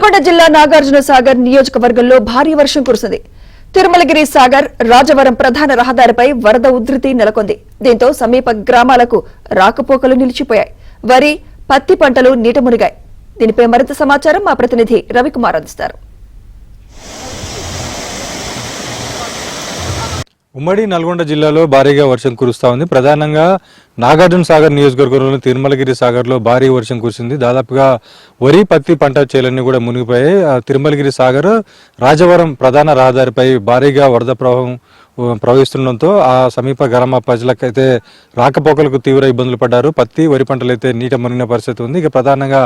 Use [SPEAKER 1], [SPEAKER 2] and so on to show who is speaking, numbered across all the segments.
[SPEAKER 1] నల్గొండ జిల్లా నాగార్జున సాగర్ నియోజకవర్గంలో భారీ వర్షం కురిసింది. తిరుమలగిరి సాగర్ రాజవరం ప్రధాన రహదారిపై వరద ఉధృతి నెలకొంది. దీంతో సమీప గ్రామాలకు రాకపోకలు నిలిచిపోయాయి. వరి, పత్తి పంటలు నీట మునిగాయి. దీనిపై మరింత సమాచారం మా ప్రతినిధి రవికుమార్ అందిస్తారు.
[SPEAKER 2] ఉమ్మడి నల్గొండ జిల్లాలో భారీగా వర్షం కురుస్తా ఉంది. ప్రధానంగా నాగార్జున సాగర్ నియోజకవర్గంలోని తిరుమలగిరి సాగర్లో భారీ వర్షం కురిసింది. దాదాపుగా వరి, పత్తి పంట చేలన్నీ కూడా మునిగిపోయాయి. తిరుమలగిరి సాగర్ రాజవరం ప్రధాన రహదారిపై భారీగా వరద ప్రవహిస్తుండటంతో ఆ సమీప గ్రామ ప్రజలకైతే రాకపోకలకు తీవ్ర ఇబ్బందులు పడ్డారు. పత్తి, వరి పంటలు అయితే నీట మునిగిన పరిస్థితి ఉంది. ఇక ప్రధానంగా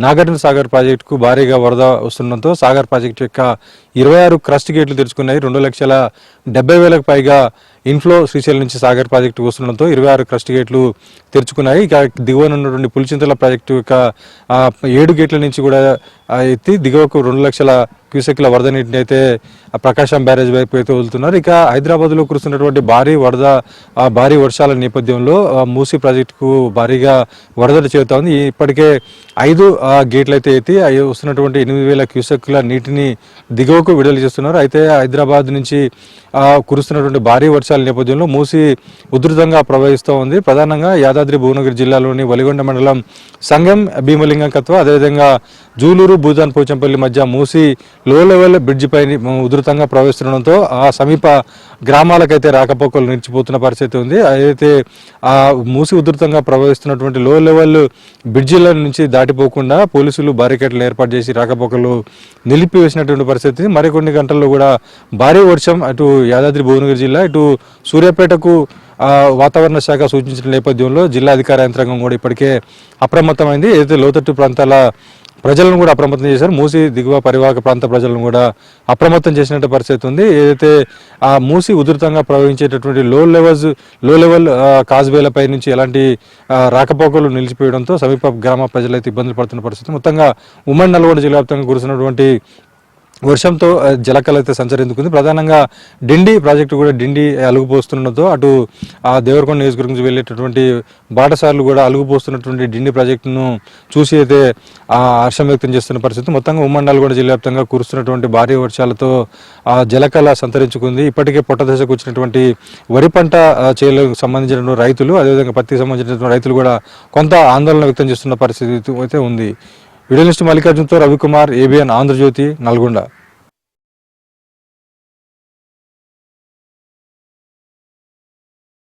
[SPEAKER 2] నాగార్జున సాగర్ ప్రాజెక్టుకు భారీగా వరద వస్తుండటంతో సాగర్ ప్రాజెక్టు యొక్క 26 క్రస్ట్ గేట్లు తెరుచుకున్నాయి. 2,70,000కు పైగా ఇన్ఫ్లో శ్రీశైలం నుంచి సాగర్ ప్రాజెక్టు వస్తుండటంతో 26 క్రస్ట్ గేట్లు తెరుచుకున్నాయి. ఇక దిగువన ఉన్నటువంటి పులిచింతల ప్రాజెక్టు యొక్క 7 గేట్ల నుంచి కూడా ఎత్తి దిగువకు 2,00,000 క్యూసెక్ల వరద నీటిని అయితే ప్రకాశం బ్యారేజ్ వైపు అయితే వదులుతున్నారు. ఇక హైదరాబాద్లో కురుస్తున్నటువంటి భారీ వర్షాల నేపథ్యంలో మూసీ ప్రాజెక్టుకు భారీగా వరద చేరుతా ఉంది. ఇప్పటికే 5 గేట్లు అయితే ఎత్తి వస్తున్నటువంటి 8,000 క్యూసెక్ల నీటిని దిగువకు విడుదల చేస్తున్నారు. అయితే హైదరాబాద్ నుంచి కురుస్తున్నటువంటి భారీ వర్షాల నేపథ్యంలో మూసీ ఉధృతంగా ప్రవహిస్తూ ఉంది. ప్రధానంగా యాదాద్రి భువనగిరి జిల్లాలోని వలిగొండ మండలం సంగం, భీమలింగం కత్వ, అదేవిధంగా జూలూరు, భూజాన్ పోచంపల్లి మధ్య మూసీ లో లెవెల్ బ్రిడ్జి పై ఉధృతంగా ప్రవహిస్తుండడంతో ఆ సమీప గ్రామాలకైతే రాకపోకలు నిలిచిపోతున్న పరిస్థితి ఉంది. అయితే ఆ మూసి ఉధృతంగా ప్రవహిస్తున్నటువంటి లో లెవెల్ బ్రిడ్జిల నుంచి దాటిపోకుండా పోలీసులు బారికేడ్లు ఏర్పాటు చేసి రాకపోకలు నిలిపివేసినటువంటి పరిస్థితి. మరికొన్ని గంటల్లో కూడా భారీ వర్షం అటు యాదాద్రి భువనగిరి జిల్లా, ఇటు సూర్యాపేటకు వాతావరణ శాఖ సూచించిన నేపథ్యంలో జిల్లా అధికార యంత్రాంగం కూడా ఇప్పటికే అప్రమత్తమైంది. ఏదైతే లోతట్టు ప్రాంతాల ప్రజలను కూడా అప్రమత్తం చేశారు. మూసి దిగువ పరివాహక ప్రాంత ప్రజలను కూడా అప్రమత్తం చేసినట్టు పరిస్థితి ఉంది. ఏదైతే ఆ మూసి ఉధృతంగా ప్రవహించేటటువంటి లో లెవెల్ కాజ్వేలపై నుంచి ఎలాంటి రాకపోకలు నిలిచిపోయడంతో సమీప గ్రామ ప్రజలైతే ఇబ్బందులు పడుతున్న పరిస్థితి. మొత్తంగా ఉమ్మడి నల్గొండ జిల్లా వ్యాప్తంగా కురిసినటువంటి వర్షంతో జలకళ అయితే సంచరించుకుంది. ప్రధానంగా డిండి ప్రాజెక్టు కూడా అలుగుపోస్తుండటంతో అటు ఆ దేవరకొండ నియోజకవర్గం నుంచి వెళ్ళేటటువంటి బాటసార్లు కూడా అలుగుపోస్తున్నటువంటి డిండి ప్రాజెక్టును చూసి అయితే హర్షం వ్యక్తం చేస్తున్న పరిస్థితి. మొత్తంగా ఉమ్మడి నల్గొండ జిల్లా వ్యాప్తంగా కురుస్తున్నటువంటి భారీ వర్షాలతో ఆ జలకళ సంతరించుకుంది. ఇప్పటికే పొట్ట దశకు వచ్చినటువంటి వరి పంట చేలకు సంబంధించినటువంటి రైతులు, అదేవిధంగా పత్తికి సంబంధించినటువంటి రైతులు కూడా కొంత ఆందోళన వ్యక్తం చేస్తున్న పరిస్థితి అయితే ఉంది. వీడియో లిస్ట్ మల్లికార్జున్తో రవికుమార్, ABN ఆంధ్రజ్యోతి, నల్గొండ.